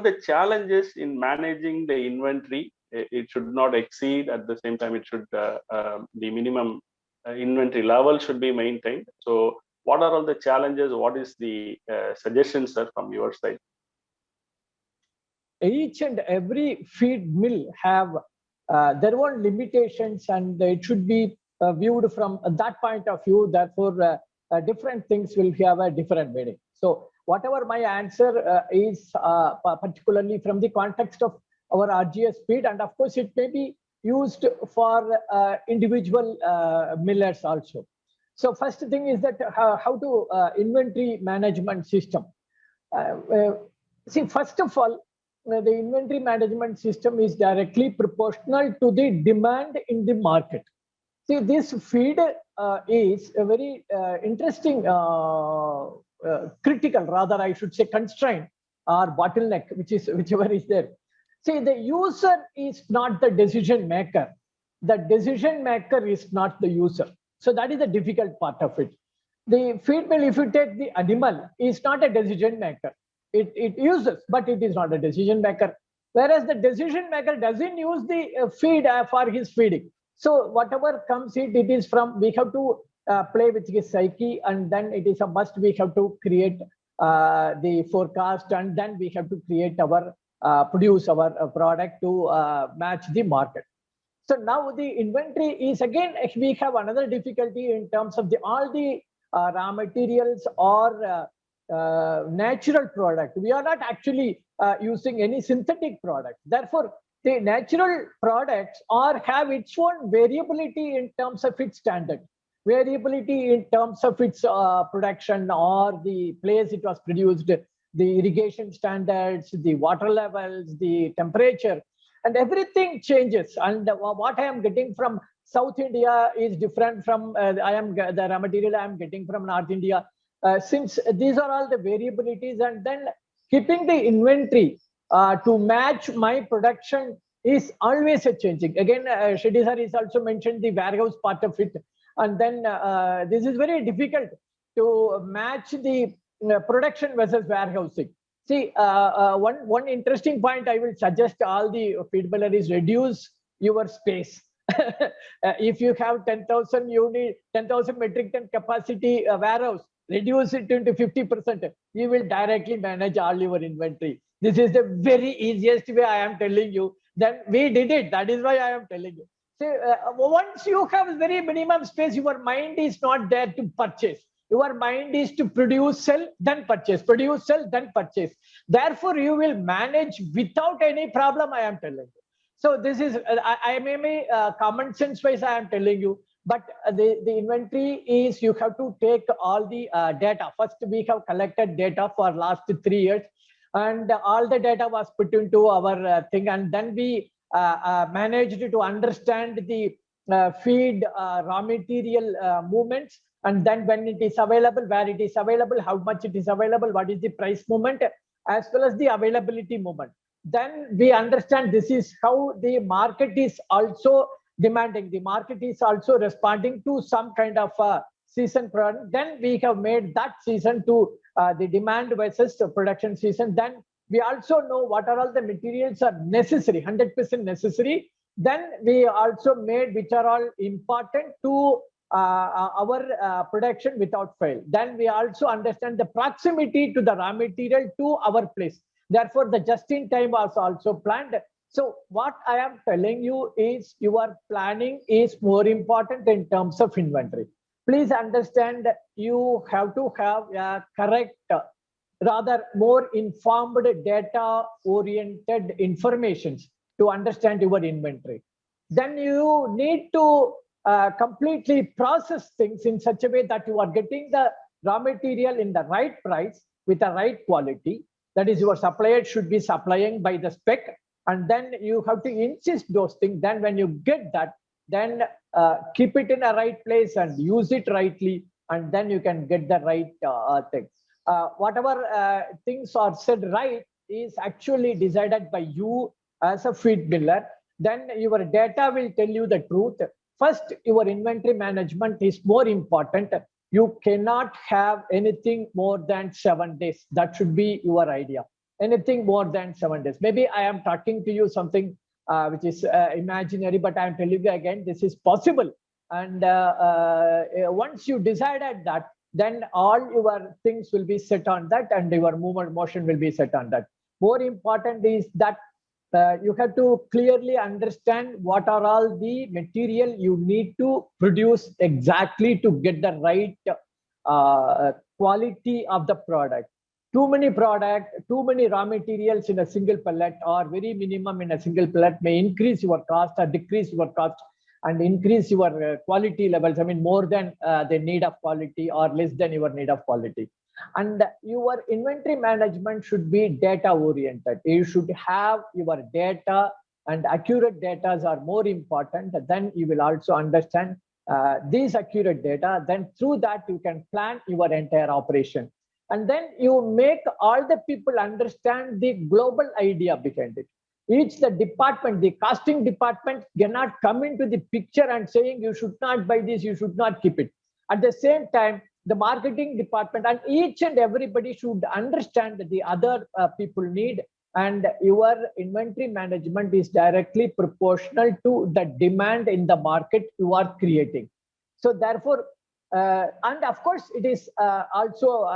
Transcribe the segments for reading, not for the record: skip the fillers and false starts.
the challenges in managing the inventory? It should not exceed. At the same time, it should the minimum inventory level should be maintained. So, what are all the challenges? What is the suggestions, sir, from your side? Each and every feed mill have their own limitations, and it should be viewed from that point of view. Therefore, different things will have a different meaning. So, whatever my answer is, particularly from the context of our RGS feed, and of course, it may be used for individual millers also. So, first thing is that how to inventory management system. See, first of all, the inventory management system is directly proportional to the demand in the market. See, this feed is a very interesting, critical, rather I should say constraint or bottleneck, whichever is there. See, the user is not the decision maker. The decision maker is not the user. So that is the difficult part of it. The feed mill, if you take the animal, is not a decision maker. It uses, but it is not a decision maker. Whereas the decision maker doesn't use the feed for his feeding. So whatever comes it is from, we have to play with his psyche, and then it is a must. We have to create the forecast, and then we have to create our, produce our product to match the market. So now the inventory is again, we have another difficulty in terms of all the raw materials or natural product. We are not actually using any synthetic product. Therefore, the natural products have its own variability in terms of its standard, variability in terms of its production or the place it was produced, the irrigation standards, the water levels, the temperature, and everything changes. And what I am getting from South India is different from the raw material I am getting from North India. Since these are all the variabilities, and then keeping the inventory to match my production is always a changing. Again, Shetty sir is also mentioned the warehouse part of it. And then this is very difficult to match the production versus warehousing. See, one interesting point I will suggest all the feed millers is reduce your space. If you have 10,000 unit, 10,000 metric ton capacity warehouse, reduce it into 50%. You will directly manage all your inventory. This is the very easiest way I am telling you. Then we did it. That is why I am telling you. See, once you have very minimum space, your mind is not there to purchase. Your mind is to produce, sell, then purchase. Produce, sell, then purchase. Therefore, you will manage without any problem, I am telling you. So this is, I may be common sense wise, I am telling you. But the inventory is, you have to take all the data. First, we have collected data for last 3 years, and all the data was put into our thing. And then we managed to understand the feed raw material movements. And then when it is available, where it is available, how much it is available, what is the price movement, as well as the availability movement. Then we understand this is how the market is also demanding. The market is also responding to some kind of season product. Then we have made that season to the demand versus the production season. Then we also know what are all the materials are necessary, 100% necessary. Then we also made which are all important to our production without fail. Then we also understand the proximity to the raw material to our place. Therefore, the just-in-time was also planned. So what I am telling you is your planning is more important in terms of inventory. Please understand you have to have a correct, rather more informed data-oriented information to understand your inventory. Then you need to completely process things in such a way that you are getting the raw material in the right price with the right quality. That is, your supplier should be supplying by the spec. And then you have to insist those things. Then when you get that, then keep it in a right place and use it rightly. And then you can get the right thing. Whatever things are said right is actually decided by you as a feed miller. Then your data will tell you the truth. First, your inventory management is more important. You cannot have anything more than 7 days. That should be your idea. anything more than 7 days. Maybe I am talking to you something which is imaginary, but I am telling you again, this is possible. And once you decided that, then all your things will be set on that, and your motion will be set on that. More important is that you have to clearly understand what are all the material you need to produce exactly to get the right quality of the product. Too many raw materials in a single pellet, or very minimum in a single pellet, may increase your cost or decrease your cost and increase your quality levels. I mean, more than the need of quality or less than your need of quality. And your inventory management should be data oriented. You should have your data, and accurate data are more important. Then you will also understand these accurate data. Then through that, you can plan your entire operation. And then you make all the people understand the global idea behind it. Each the department, the costing department cannot come into the picture and saying you should not buy this, you should not keep it. At the same time, the marketing department and each and everybody should understand that the other people need, and your inventory management is directly proportional to the demand in the market you are creating. So therefore, and of course, it is also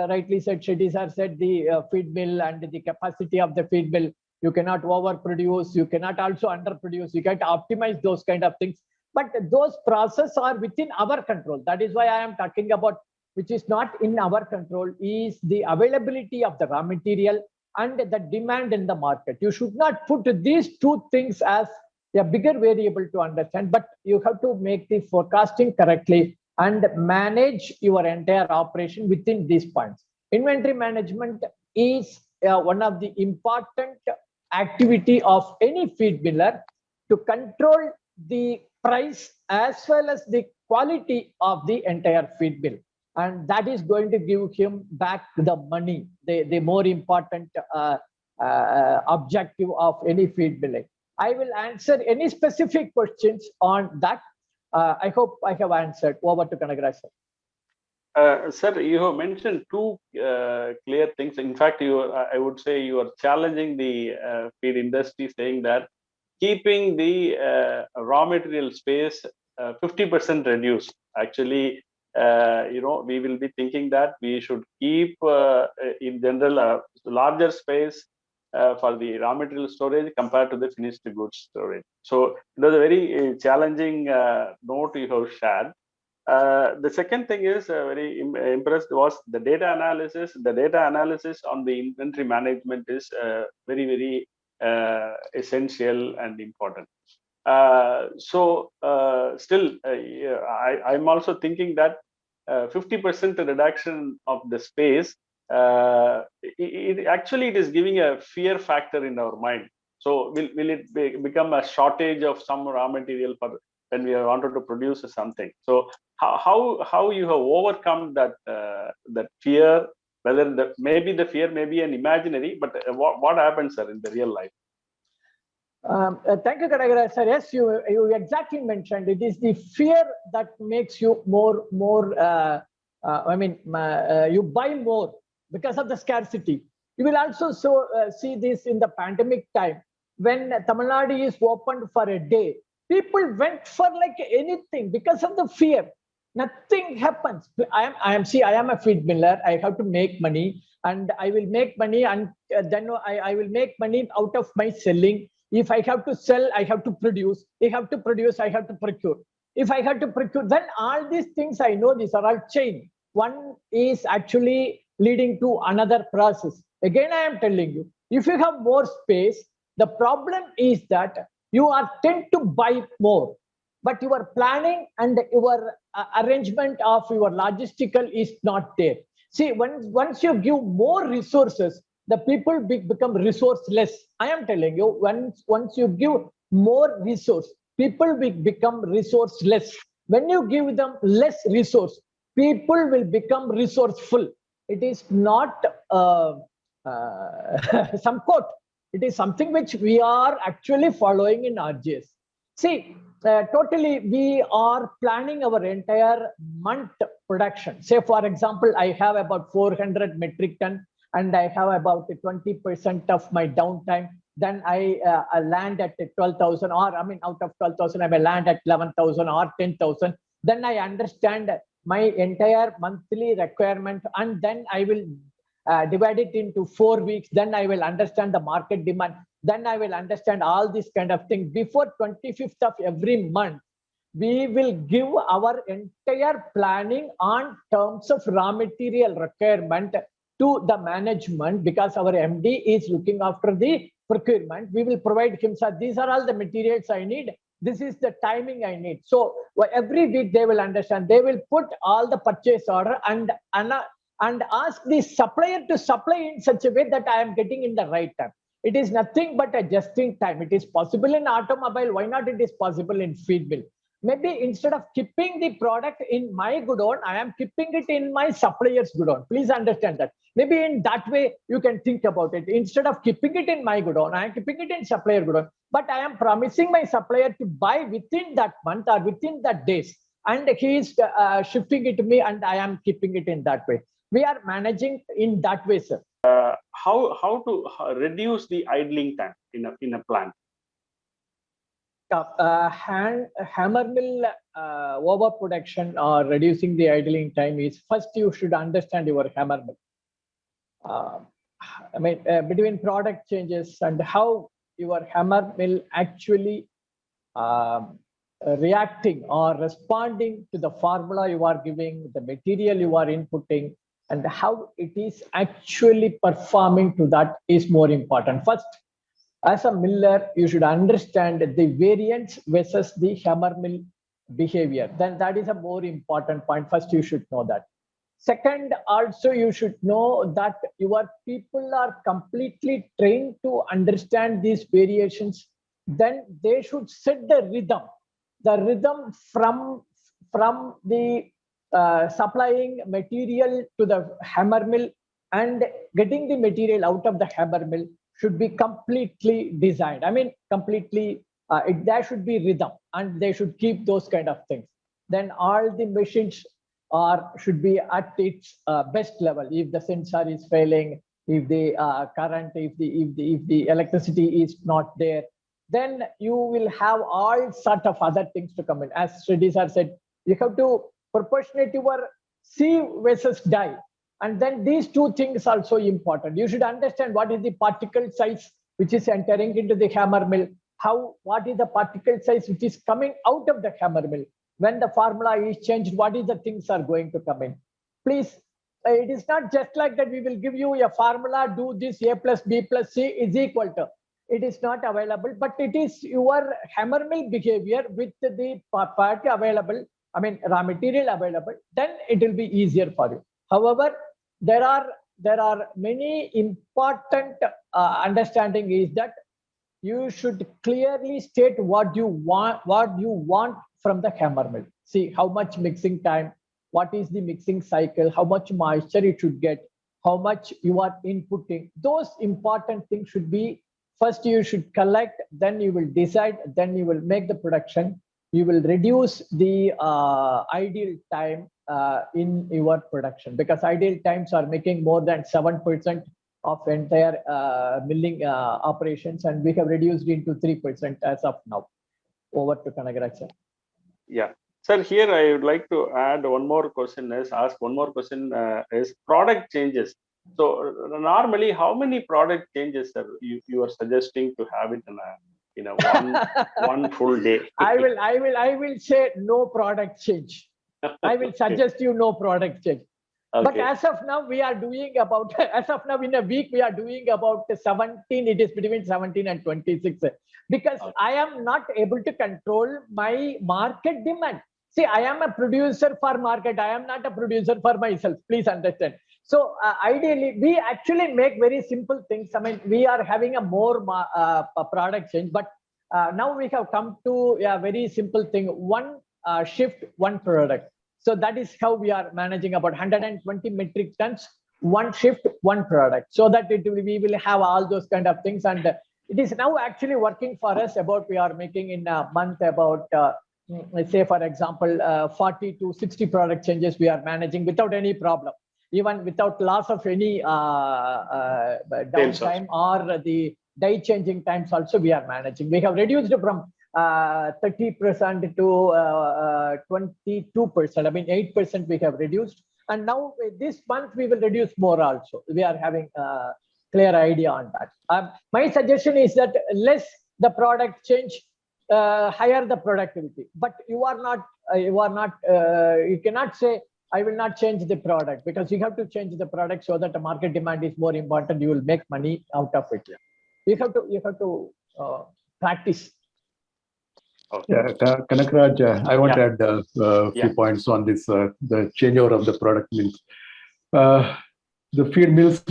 rightly said, Shetty sir said, the feed mill and the capacity of the feed mill. You cannot overproduce, you cannot also underproduce, you can't optimize those kind of things. But those processes are within our control. That is why I am talking about, which is not in our control, is the availability of the raw material and the demand in the market. You should not put these two things as a bigger variable to understand, but you have to make the forecasting correctly and manage your entire operation within these points. Inventory management is one of the important activity of any feed miller to control the price as well as the quality of the entire feed mill, and that is going to give him back the money, the more important objective of any feed milling. I will answer any specific questions on that. I hope I have answered. Over to Kanagaraj sir. Sir, you have mentioned two clear things. In fact, I would say you are challenging the feed industry, saying that keeping the raw material space 50% reduced. Actually, we will be thinking that we should keep, in general, a larger space for the raw material storage compared to the finished goods storage. So it was a very challenging note you have shared. The second thing is very impressed was the data analysis. The data analysis on the inventory management is very, very essential and important. Still, I'm also thinking that 50% reduction of the space, it is giving a fear factor in our mind. So will it become a shortage of some raw material for when we wanted to produce something? So how you have overcome that fear? Whether maybe the fear may be an imaginary, but what happens, sir, in the real life? Thank you, Kanagaraj sir. Yes, you exactly mentioned it is the fear that makes you more. You buy more because of the scarcity. You will also see this in the pandemic time when Tamil Nadu is opened for a day. People went for like anything because of the fear. Nothing happens. I am a feed miller. I have to make money, and I will make money, and then I will make money out of my selling. If I have to sell, I have to produce. I have to produce, I have to procure. If I have to procure, then all these things I know these are all chain. One is actually leading to another process. Again, I am telling you, if you have more space, the problem is that you are tend to buy more, but your planning and your arrangement of your logistical is not there. See, once you give more resources, the people become resourceless. I am telling you, once you give more resource, people will become resourceless. When you give them less resource, people will become resourceful. It is not some quote. It is something which we are actually following in RGS. See, totally we are planning our entire month production. Say, for example, I have about 400 metric ton and I have about 20% of my downtime, then I land at 12,000, or I mean, out of 12,000, I may land at 11,000 or 10,000. Then I understand my entire monthly requirement, and then I will divide it into 4 weeks. Then I will understand the market demand. Then I will understand all these kind of things. Before 25th of every month, we will give our entire planning on terms of raw material requirement to the management, because our MD is looking after the procurement. We will provide him, sir, these are all the materials I need. This is the timing I need. So every week they will understand. They will put all the purchase order and ask the supplier to supply in such a way that I am getting in the right time. It is nothing but a just in time. It is possible in automobile. Why not it is possible in feed mill? Maybe instead of keeping the product in my godown, I am keeping it in my supplier's godown. Please understand that. Maybe in that way, you can think about it. Instead of keeping it in my godown, I am keeping it in supplier godown. But I am promising my supplier to buy within that month or within that days. And he is shifting it to me, and I am keeping it in that way. We are managing in that way, sir. How to reduce the idling time in a plant? Hammer mill overproduction or reducing the idling time is, first you should understand your hammer mill. Between product changes and how your hammer mill actually reacting or responding to the formula you are giving, the material you are inputting, and how it is actually performing to that is more important. First, as a miller, you should understand the variance versus the hammer mill behavior. Then that is a more important point. First, you should know that. Second, also you should know that your people are completely trained to understand these variations. Then they should set the rhythm from the supplying material to the hammer mill and getting the material out of the hammer mill should be completely designed. There should be rhythm, and they should keep those kind of things. Then all the machines should be at its best level. If the sensor is failing, if the current, if the electricity is not there, then you will have all sort of other things to come in. As Shetty sir said, you have to proportionate your C versus die. And then these two things are so important. You should understand what is the particle size which is entering into the hammer mill. What is the particle size which is coming out of the hammer mill? When the formula is changed, what is the things are going to come in? Please, it is not just like that we will give you a formula, do this, A plus B plus C is equal to. It is not available, but it is your hammer mill behavior with the part available, raw material available, then it will be easier for you. However, there are many important understanding is that you should clearly state what you want from the hammer mill. See how much mixing time, what is the mixing cycle, how much moisture it should get, how much you are inputting. Those important things should be, first you should collect, then you will decide, then you will make the production. You will reduce the idle time in your production, because idle times are making more than 7% of entire milling operations, and we have reduced into 3% as of now. Over to Kanagaraj sir. Yeah, sir. Here I would like to add one more question. Is product changes. So normally, how many product changes you are suggesting to have it in a one full day? I will say no product change. I will suggest you no product change. Okay. But as of now, we are doing about, as of now in a week, we are doing about 17, it is between 17 and 26. Because okay. I am not able to control my market demand. See, I am a producer for market. I am not a producer for myself. Please understand. So ideally, we actually make very simple things. We are having a more product change, but now we have come to a very simple thing. One shift, one product. So that is how we are managing about 120 metric tons, one shift, one product. So that we will have all those kind of things. And it is now actually working for us. We are making in a month about, let's say, for example, 40 to 60 product changes we are managing without any problem. even without loss of any downtime or the die changing times also we are managing. We have reduced from 30% to 22%. I mean 8% we have reduced, and now this month we will reduce more also. We are having a clear idea on that. My suggestion is that less the product change, higher the productivity. But you cannot say I will not change the product, because you have to change the product so that the market demand is more important. You will make money out of it. You have to practice. Okay. Yeah, Kanagaraj, I want to add a few points on this. The changeover of the product means the feed mills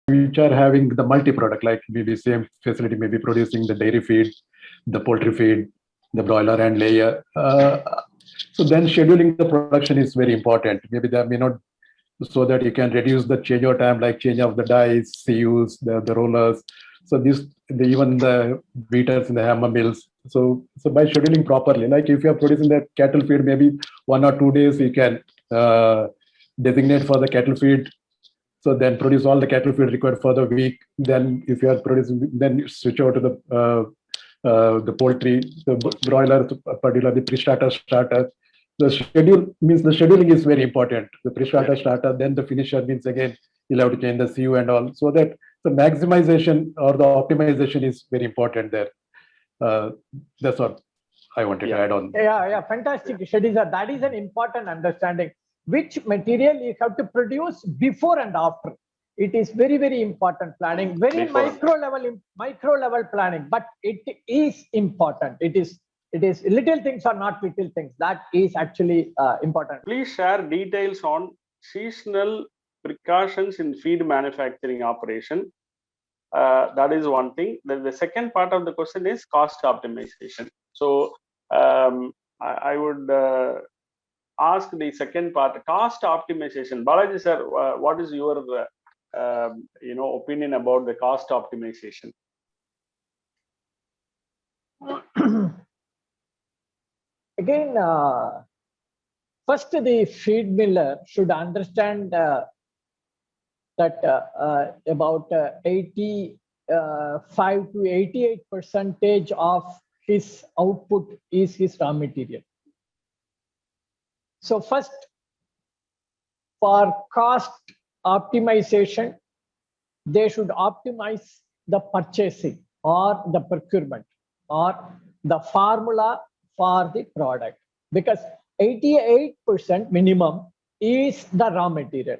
which are having the multi-product, like maybe same facility may be producing the dairy feed, the poultry feed, the broiler and layer. So then scheduling the production is very important. Maybe that may not, so that you can reduce the changeover time, like change of the dies, CUs, the rollers. So even the beaters in the hammer mills. So by scheduling properly, like if you are producing the cattle feed, maybe 1 or 2 days you can designate for the cattle feed. So then produce all the cattle feed required for the week. Then if you are producing, then you switch over to the poultry, the broiler, particularly the pre-starter, starter. The schedule means the scheduling is very important. The pre-starter, starter, then the finisher means again you'll have to change the CU and all. So that the maximization or the optimization is very important there. That's what I wanted to add on. Yeah, fantastic, Shetty sir. That is an important understanding. Which material you have to produce before and after. It is very, very important planning, very micro level planning, but it is important. It is little things are not little things. That is actually important. Please share details on seasonal precautions in feed manufacturing operation. That is one thing. The second part of the question is cost optimization. So I would ask the second part, cost optimization. Balaji sir, what is your opinion about the cost optimization? Again, first the feed miller should understand that about 85 to 88% of his output is his raw material. So first, for cost optimization, they should optimize the purchasing or the procurement or the formula for the product, because 88% minimum is the raw material.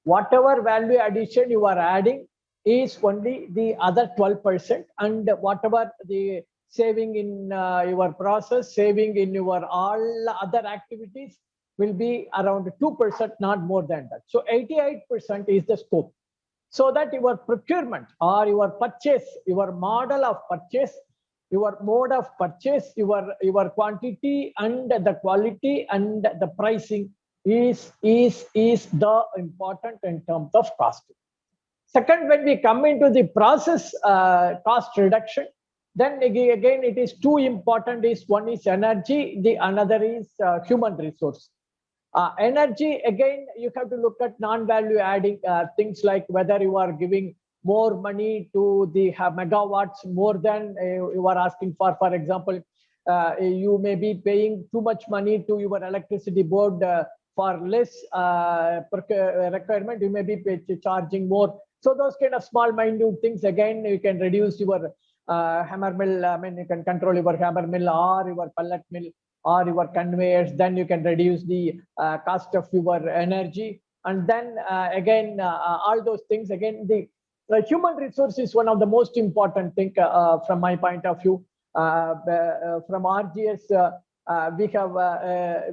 Whatever value addition you are adding is only the other 12%, and whatever the saving in your process, saving in your all other activities will be around 2%, not more than that. So 88% is the scope. So that your procurement or your purchase, your model of purchase, your mode of purchase, your quantity and the quality and the pricing is the important in terms of costing. Second, when we come into the process cost reduction, then again it is two important. One is energy, the another is human resource. Energy, again, you have to look at non-value adding things, like whether you are giving more money to the megawatts more than you are asking for. For example, you may be paying too much money to your electricity board for less requirement. You may be charging more. So those kind of small minute things, again, you can reduce your hammer mill. I mean, you can control your hammer mill or your pellet mill or your conveyors. Then you can reduce the cost of your energy. And then again, all those things, again, the human resource is one of the most important thing from my point of view. From RGS,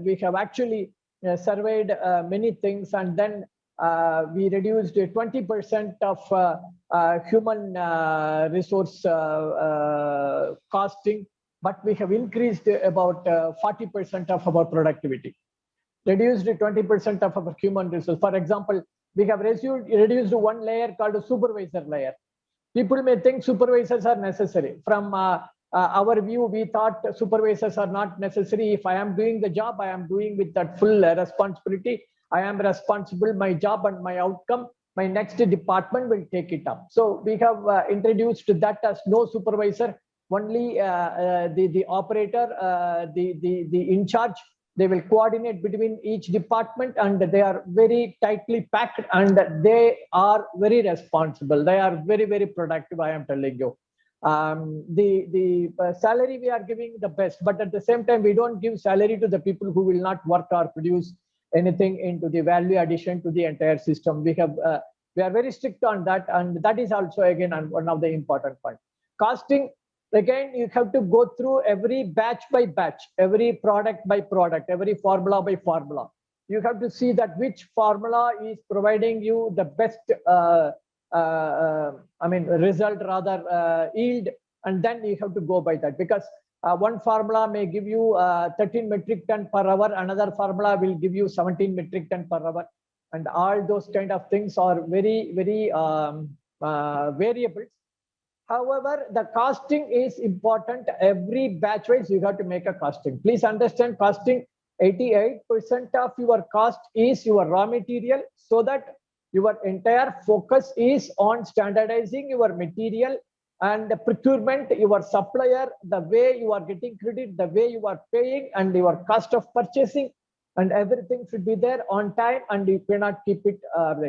we have actually surveyed many things, and then we reduced 20% of human resource costing, but we have increased about 40% of our productivity. Reduced 20% of our human resource. For example, we have reduced one layer called a supervisor layer. People may think supervisors are necessary. From our view, we thought supervisors are not necessary. If I am doing the job, I am doing with that full responsibility. I am responsible, my job and my outcome. My next department will take it up. So we have introduced that as no supervisor, only the operator, the in charge. They will coordinate between each department, and they are very tightly packed, and they are very responsible. They are very, very productive, I am telling you. The salary we are giving the best, but at the same time, we don't give salary to the people who will not work or produce anything into the value addition to the entire system. We are very strict on that, and that is also again one of the important points. Costing, again, you have to go through every batch by batch, every product by product, every formula by formula. You have to see that which formula is providing you the best result, rather yield, and then you have to go by that, because one formula may give you 13 metric ton per hour, another formula will give you 17 metric ton per hour, and all those kind of things are very, very variables. However, the costing is important. Every batch wise, you have to make a costing. Please understand, costing, 88% of your cost is your raw material, so that your entire focus is on standardizing your material and the procurement, your supplier, the way you are getting credit, the way you are paying, and your cost of purchasing, and everything should be there on time, and you cannot keep it.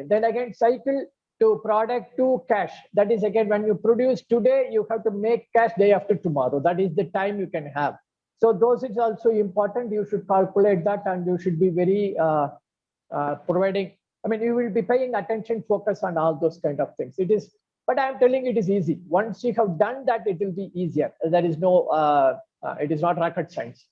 Then again, cycle to product to cash. That is again, when you produce today, you have to make cash day after tomorrow. That is the time you can have. So those is also important. You should calculate that, and you should be very providing. You will be paying attention, focus on all those kind of things. It is, but I am telling you, it is easy. Once you have done that, it will be easier. There is no, it is not rocket science.